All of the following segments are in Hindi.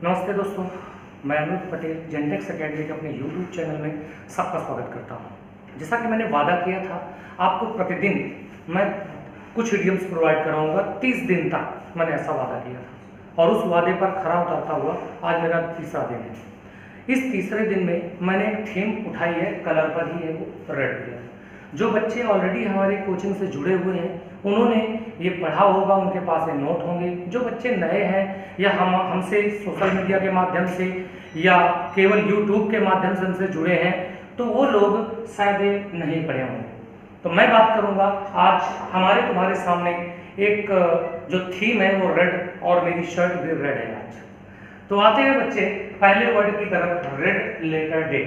नमस्ते दोस्तों, मैं अनुज पटेल जेनटेक्स अकेडमी के अपने यूट्यूब चैनल में सबका स्वागत करता हूं। जैसा कि मैंने वादा किया था, आपको प्रतिदिन मैं कुछ इडियम्स प्रोवाइड कराऊंगा 30 दिन तक। मैंने ऐसा वादा किया था और उस वादे पर खरा उतरता हुआ आज मेरा तीसरा दिन है। इस तीसरे दिन में मैंने एक थीम उठाई है, कलर पर ही है, वो रेड कलर। जो बच्चे ऑलरेडी हमारे कोचिंग से जुड़े हुए हैं उन्होंने ये पढ़ा होगा, उनके पास ये नोट होंगे। जो बच्चे नए हैं या हमसे सोशल मीडिया के माध्यम से या केवल यूट्यूब के माध्यम से हमसे जुड़े हैं तो वो लोग शायद ये नहीं पढ़े होंगे। तो मैं बात करूंगा आज हमारे तुम्हारे सामने एक जो थीम है वो रेड, और मेरी शर्ट भी रेड है आज। तो आते हैं बच्चे पहले वर्ड की तरफ, रेड लेटर डे।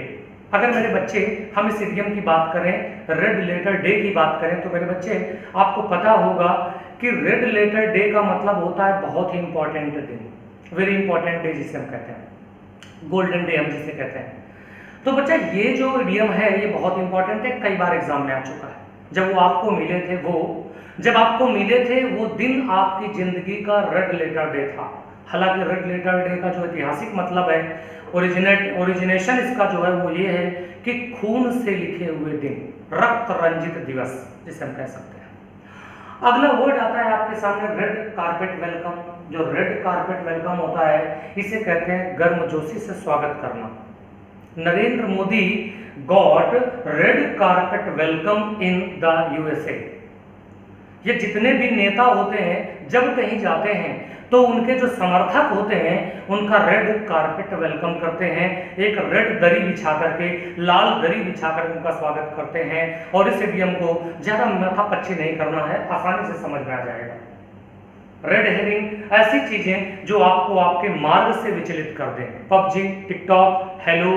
अगर मेरे बच्चे हम इस इडियम की बात करें, रेड लेटर डे की बात करें, तो मेरे बच्चे आपको पता होगा कि रेड लेटर डे का मतलब होता है बहुत ही इंपॉर्टेंट दिन, वेरी इंपॉर्टेंट डे जिसे हम कहते हैं, गोल्डन डे हम जिसे कहते हैं। तो बच्चा ये जो इडियम है ये बहुत इंपॉर्टेंट है, कई बार एग्जाम में आ चुका है। जब वो आपको मिले थे वो दिन आपकी जिंदगी का रेड लेटर डे था। हालांकि रेड लेटर डे का जो ऐतिहासिक मतलब है, ओरिजिनेशन इसका जो है वो ये है कि खून से लिखे हुए दिन, रक्त रंजित दिवस जिसे हम कह सकते हैं। अगला वर्ड आता है आपके सामने रेड कारपेट वेलकम। जो रेड कारपेट वेलकम होता है इसे कहते हैं गर्मजोशी से स्वागत करना। Narendra Modi got red carpet welcome in the USA. ये जितने भी नेता होते हैं जब कहीं जाते हैं तो उनके जो समर्थक होते हैं उनका रेड कारपेट वेलकम करते हैं। एक रेड दरी बिछा करके, लाल दरी बिछा कर उनका स्वागत करते हैं। और इस इडियम को ज्यादा माथापच्ची नहीं करना है, आसानी से समझ में आ जाएगा। रेड हेरिंग ऐसी चीजें जो आपको आपके मार्ग से विचलित कर दें, पबजी, टिकटॉक, हेलो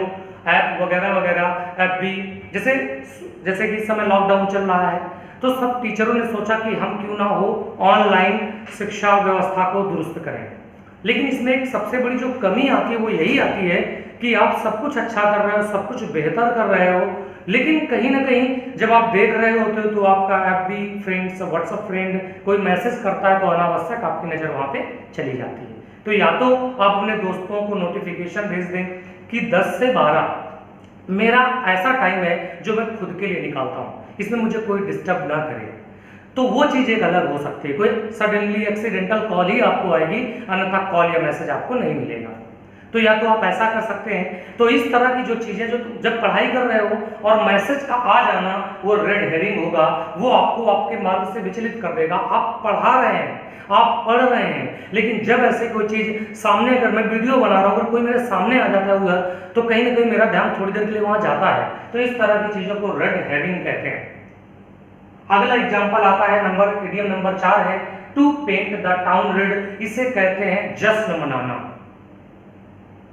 ऐप वगैरह वगैरह, एफबी, जैसे कि इस समय लॉकडाउन चल रहा है तो सब टीचरों ने सोचा कि हम क्यों ना हो ऑनलाइन शिक्षा व्यवस्था को दुरुस्त करें। लेकिन इसमें एक सबसे बड़ी जो कमी आती है वो यही आती है कि आप सब कुछ अच्छा कर रहे हो, सब कुछ बेहतर कर रहे हो, लेकिन कहीं ना कहीं जब आप देख रहे होते हो तो आपका एफबी फ्रेंड्स, व्हाट्सएप फ्रेंड कोई मैसेज करता है तो अनावश्यक आपकी नज़र वहाँ पे चली जाती है। तो या तो आप अपने दोस्तों को नोटिफिकेशन भेज दें कि 10 से 12 मेरा ऐसा टाइम है जो मैं खुद के लिए निकालता हूँ, इसमें मुझे कोई डिस्टर्ब ना करे। तो वो चीज़ एक अलग हो सकती है। कोई सडनली एक्सीडेंटल कॉल ही आपको आएगी, अन्यथा कॉल या मैसेज आपको नहीं मिलेगा। तो या तो आप ऐसा कर सकते हैं। तो इस तरह की जो चीज़ें जो जब पढ़ाई कर रहे हो और मैसेज का आ जाना वो रेड हेरिंग होगा, वो आपको आपके मार्ग से विचलित कर देगा। आप पढ़ा रहे हैं, आप पढ़ रहे हैं, लेकिन जब ऐसे कोई चीज़ सामने, अगर मैं वीडियो बना रहा हूँ और कोई मेरे सामने आ जाता है उधर, तो कहीं ना कहीं मेरा ध्यान थोड़ी देर के लिए वहाँ जाता है। तो इस तरह की चीज़ों को रेड हेरिंग कहते हैं। अगला एग्जाम्पल आता है इडियम नंबर 4 है to paint the town red. इसे कहते हैं जश्न मनाना,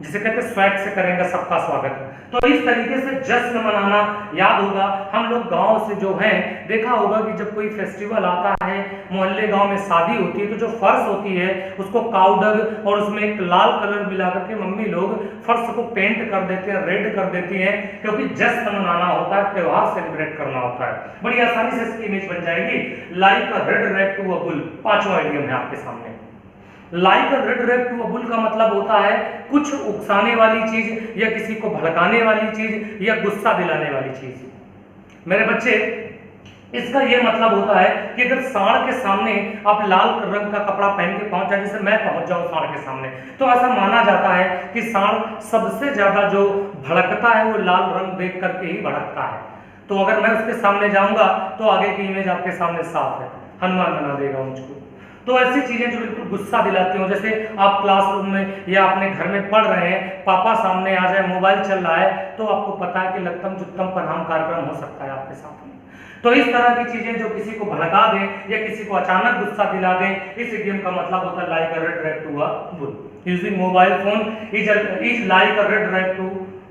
जिसे कहते हैं स्वैग से करेंगे सबका स्वागत। तो इस तरीके से जश्न मनाना याद होगा। हम लोग गांव से जो है देखा होगा कि जब कोई फेस्टिवल आता है, मोहल्ले गांव में शादी होती है, तो जो फर्श होती है उसको काउडर और उसमें एक लाल कलर मिला करके मम्मी लोग फर्श को पेंट कर देते हैं, रेड कर देती हैं, क्योंकि जश्न मनाना होता है, त्योहार सेलिब्रेट करना होता है। बड़ी आसानी से इसकी इमेज बन जाएगी। Like a red rag to a bull, 5वां आइडियम है आपके सामने। Like a red rag to a bull का मतलब होता है कुछ उकसाने वाली चीज या किसी को भड़काने वाली चीज या गुस्सा दिलाने वाली चीज। मेरे बच्चे, इसका यह मतलब होता है कि अगर सांड के सामने आप लाल रंग का कपड़ा पहन के पहुंच जाए, जैसे मैं पहुंच जाऊं सांड के सामने, तो ऐसा माना जाता है कि सांड सबसे ज्यादा जो भड़कता है वो लाल रंग देख करके ही भड़कता है। तो अगर मैं उसके सामने जाऊंगा तो आगे की इमेज आपके सामने साफ है, हनुमान बना देगा मुझको। तो ऐसी चीजें जो बिल्कुल गुस्सा दिलाती हो, जैसे आप क्लासरूम में या अपने घर में पढ़ रहे हैं, पापा सामने आ जाए, मोबाइल चल रहा है, तो आपको पता है कि लत्तम चुत्तम पनाम कार्यक्रम हो सकता है आपके साथ में। तो इस तरह की चीजें जो किसी को भड़का दें या किसी को अचानक गुस्सा दिला दें, इस इडियम का मतलब होता है like a red rag to a bull. Using mobile phone is like a red rag to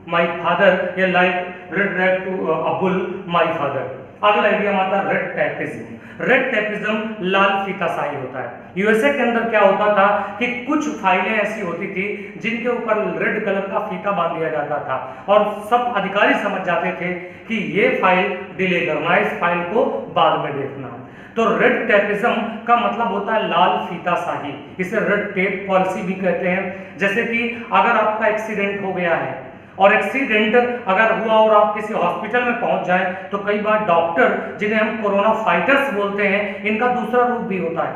my father, या like red rag to a bull my father. अगला इडियम आता है रेड टैपिज्म। रेड टैपिज्म लाल फीताशाही होता है। यूएसए के अंदर क्या होता था कि कुछ फाइलें ऐसी होती थी जिनके ऊपर रेड कलर का फीता बांध दिया जाता था और सब अधिकारी समझ जाते थे कि ये फाइल डिले करना है, इस फाइल को बाद में देखना है। तो रेड टेपिज्म का मतलब होता है लाल फीताशाही, इसे रेड टेप पॉलिसी भी कहते हैं। जैसे कि अगर आपका एक्सीडेंट हो गया है और एक्सीडेंट अगर हुआ और आप किसी हॉस्पिटल में पहुंच जाएं तो कई बार डॉक्टर, जिन्हें हम कोरोना फाइटर्स बोलते हैं, इनका दूसरा रूप भी होता है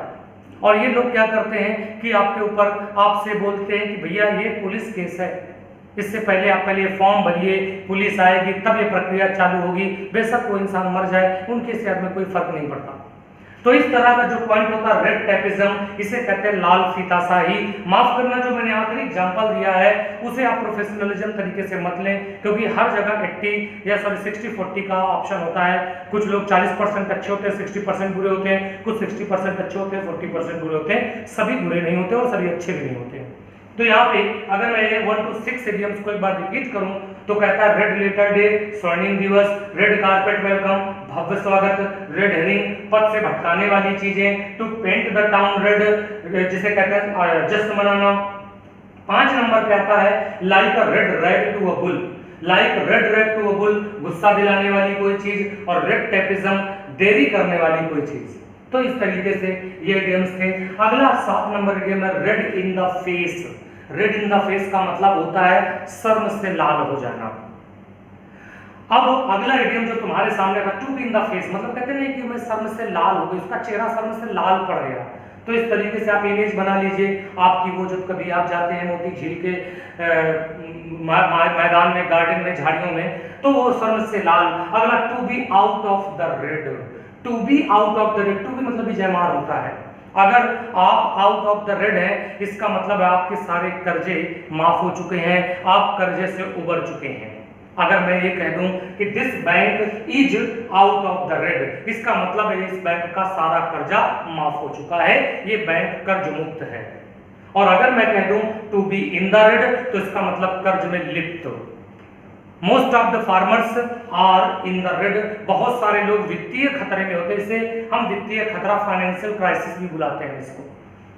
और ये लोग क्या करते हैं कि आपके ऊपर आपसे बोलते हैं कि भैया ये पुलिस केस है, इससे पहले आप पहले फॉर्म भरिए, पुलिस आएगी तब ये प्रक्रिया चालू होगी। बेशक कोई इंसान मर जाए, उनके सेहत में कोई फर्क नहीं पड़ता। तो इस तरह का जो पॉइंट होता है रेड टेपिज्म, इसे कहते हैं लाल फीताशाही। माफ करना, जो मैंने आखिरी एग्जांपल दिया है उसे आप प्रोफेशनलिज्म तरीके से मत लें, क्योंकि हर जगह 60-40 का ऑप्शन होता है। कुछ लोग 40% अच्छे होते हैं, 60% बुरे होते हैं, कुछ 60% अच्छे होते हैं, 40% बुरे होते हैं। सभी बुरे नहीं होते और सभी अच्छे भी नहीं होते। तो यहाँ पे अगर मैं 1 to 6 इडियम्स को एक बार रिपीट करूं तो कहता है रेड लेटर डे, स्वर्णिम दिवस, रेड कारपेट वेलकम, भव्य स्वागत, रेड हेरिंग, पथ से भटकाने वाली चीजें, to paint the town red, जिसे कहते हैं जश्न मनाना। 5 नंबर पे आता है like a red rag to a bull, like red rag to a bull, गुस्सा दिलाने वाली कोई चीज, और रेड टेपिज्म, देरी करने वाली कोई चीज। तो इस तरीके से ये इडियम्स थे। अगला 7 नंबर इडियम है red in the face. Red in the face का मतलब होता है शर्म से लाल हो जाना। अब अगला इडियम जो तुम्हारे सामने था to be in the face, मतलब कहते नहीं कि मैं शर्म से लाल हो गई, उसका चेहरा शर्म से लाल पड़ गया। तो इस तरीके से आप इमेज बना लीजिए आपकी, वो जब कभी आप जाते हैं मोती झील के मैदान में, गार्डन में, झाड़ियों में, तो वो शर्म से लाल। अगला to be out of the red, to be out of the red, to be मतलब जयमार होता है। अगर आप आउट ऑफ द रेड हैं, इसका मतलब है आपके सारे कर्जे माफ हो चुके हैं, आप कर्जे से उबर चुके हैं। अगर मैं ये कह दूं कि this bank is out of the red, इसका मतलब है इस बैंक का सारा कर्जा माफ हो चुका है, ये बैंक कर्ज मुक्त है। और अगर मैं कह दूं to be in the red, तो इसका मतलब कर्ज में लिप्त। Most of the farmers are in the red, बहुत सारे लोग वित्तीय खतरे में होते हैं। इसे हम वित्तीय खतरा, फाइनेंशियल क्राइसिस भी बुलाते हैं इसको,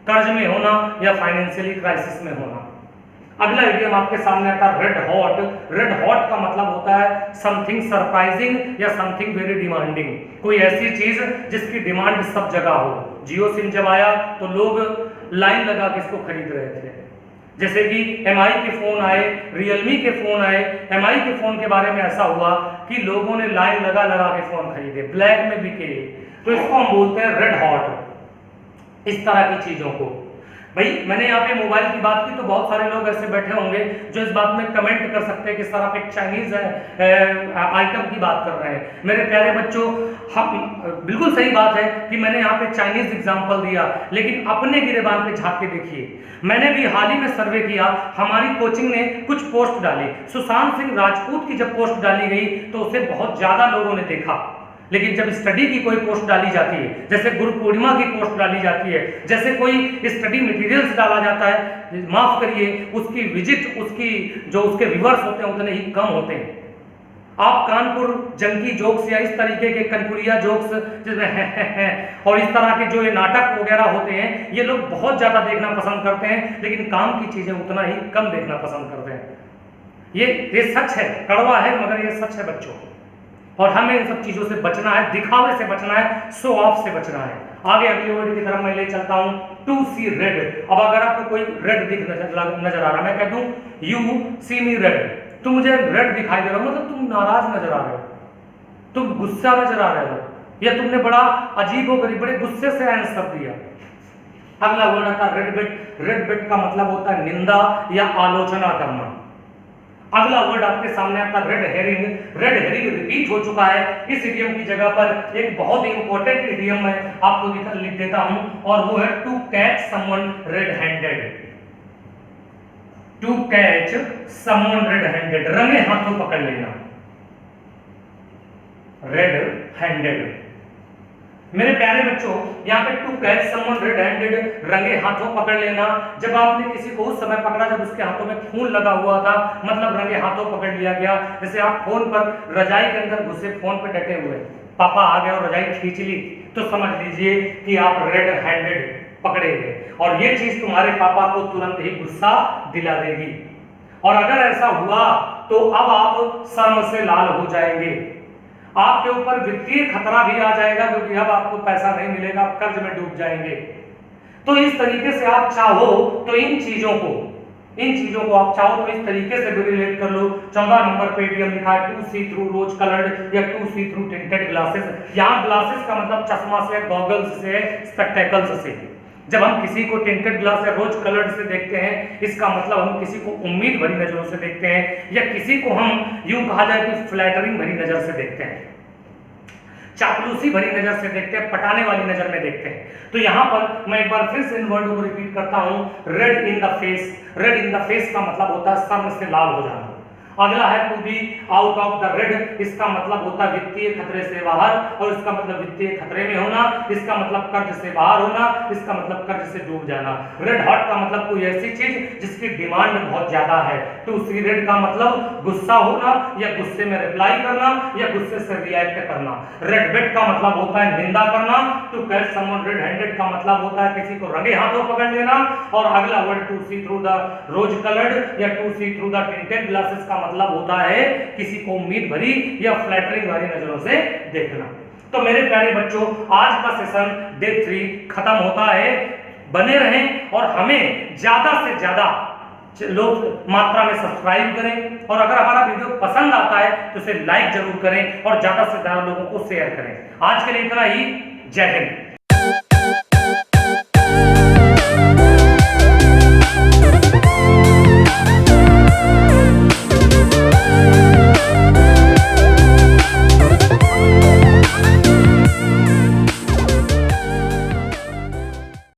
कर्ज में होना या फाइनेंशियली क्राइसिस में होना। अगला इडियम आपके सामने आता है रेड हॉट। रेड हॉट का मतलब होता है समथिंग सरप्राइजिंग या समथिंग वेरी डिमांडिंग, कोई ऐसी चीज जिसकी डिमांड सब जगह हो। जियो सिम जब आया तो लोग लाइन लगा के इसको खरीद रहे थे। जैसे कि MI के फोन आए, रियलमी के फोन आए। MI के फोन के बारे में ऐसा हुआ कि लोगों ने लाइन लगा लगा के फोन खरीदे, ब्लैक में बिके। तो इसको हम बोलते हैं रेड हॉट। इस तरह की चीजों को, भाई मैंने यहाँ पे मोबाइल की बात की तो बहुत सारे लोग ऐसे बैठे होंगे जो इस बात में कमेंट कर सकते हैं कि सर आप एक चाइनीज आइटम की बात कर रहे हैं। मेरे प्यारे बच्चों, बिल्कुल सही बात है कि मैंने यहाँ पे चाइनीज एग्जांपल दिया, लेकिन अपने गिरेबान पे झांक के देखिए। मैंने भी हाल ही में सर्वे किया, हमारी कोचिंग ने कुछ पोस्ट डाली, सुशांत सिंह राजपूत की जब पोस्ट डाली गई तो उसे बहुत ज्यादा लोगों ने देखा। लेकिन जब स्टडी की कोई पोस्ट डाली जाती है, जैसे गुरु पूर्णिमा की पोस्ट डाली जाती है, जैसे कोई स्टडी मटेरियल्स डाला जाता है, माफ करिए उसकी विजिट, उसकी जो उसके व्यूअर्स होते हैं उतने ही कम होते हैं। आप कानपुर जंकी जोक्स या इस तरीके के कनपुरिया जोक्स जिसमें और इस तरह के जो ये नाटक वगैरह होते हैं, ये लोग बहुत ज्यादा देखना पसंद करते हैं, लेकिन काम की चीजें उतना ही कम देखना पसंद करते हैं। ये सच है, कड़वा है मगर ये सच है बच्चों। और हमें इन सब चीजों से बचना है, दिखावे से बचना है, शो ऑफ से बचना है। आगे अगले वर्ड की तरफ मैं ले चलता हूं, टू सी रेड। अब अगर आपको कोई रेड दिख नजर आ रहा, मैं कह दूं यू सी मी रेड, तुम मुझे रेड दिखाई दे रहा हो, मतलब तुम नाराज नजर आ रहे हो, तुम गुस्सा नजर आ रहे हो, या तुमने बड़ा अजीबोगरीब बड़े गुस्से से आंसर दिया। अगला वर्ड आता है रेड बिट। रेड बिट का मतलब होता है निंदा या आलोचना करना। अगला वर्ड आपके सामने आता है red herring. Red herring repeat हो चुका है, इस इडियम की जगह पर एक बहुत ही इंपॉर्टेंट इडियम मैं आपको लिख देता हूं, और वो है to catch someone red handed. To catch someone red handed, रंगे हाथों पकड़ लेना, रेड हैंडेड। मेरे प्यारे बच्चों, यहाँ पे to catch someone red handed, रंगे हाथों पकड़ लेना। जब आपने किसी को उस समय पकड़ा जब उसके हाथों में खून लगा हुआ था, मतलब रंगे हाथों पकड़ लिया गया। जैसे आप फोन पर रजाई के अंदर घुसे, फोन पे डटे हुए, पापा आ गए और रजाई खींच ली, तो समझ लीजिए कि आप रेड हैंडेड पकड़े गए, और ये चीज तुम्हारे पापा को तुरंत ही गुस्सा दिला देगी। और अगर ऐसा हुआ तो अब आप शर्म से लाल हो जाएंगे। आपके ऊपर वित्तीय खतरा भी आ जाएगा, क्योंकि अब आपको पैसा नहीं मिलेगा, आप कर्ज में डूब जाएंगे। तो इस तरीके से आप चाहो तो इन चीजों को आप चाहो तो इस तरीके से भी रिलेट कर लो। 14 नंबर पे एटीएम लिखा है, to see through rose coloured या to see through tinted glasses. यहाँ ग्लासेस का मतलब चश्मा से, गॉगल्स से, स्पेक्टेकल्स से। जब हम किसी को टिंटेड ग्लास या रोज कलर्ड से देखते हैं, इसका मतलब हम किसी को उम्मीद भरी नजरों से देखते हैं, या किसी को हम यूं कहा जाए कि फ्लैटरिंग भरी नजर से देखते हैं, चापलूसी भरी नजर से देखते हैं, पटाने वाली नजर में देखते हैं। तो यहां पर मैं एक बार फिर से इन वर्डों को रिपीट करता हूं, red in the face. Red in the face का मतलब होता है सर से लाल हो जाना। अगला है to be out of the red, इसका मतलब होता है वित्तीय खतरे से बाहर, और इसका मतलब वित्तीय खतरे में होना, इसका मतलब कर्ज से बाहर होना, इसका मतलब कर्ज से डूब जाना। रेड हॉट का मतलब कोई ऐसी चीज जिसकी डिमांड बहुत ज्यादा है। टू सी रेड का मतलब गुस्सा होना, या गुस्से में रिप्लाई करना, या गुस्से से रिएक्ट करना। रेड बेट का मतलब होता है निंदा करना। To catch someone red handed का मतलब होता है किसी को रंगे हाथों पकड़ लेना। और अगला word to see through the rose coloured या to see through the tinted glasses का मतलब होता है किसी को उम्मीद भरी या फ्लैटरिंग वाली नजरों से देखना। तो मेरे प्यारे बच्चों, आज का सेशन डे 3 खत्म होता है। बने रहें और हमें ज्यादा से ज्यादा लोग मात्रा में सब्सक्राइब करें, और अगर हमारा वीडियो पसंद आता है तो इसे लाइक जरूर करें और ज्यादा से ज्यादा लोगों को शेयर करें। आज के लिए इतना ही। जय हिंद।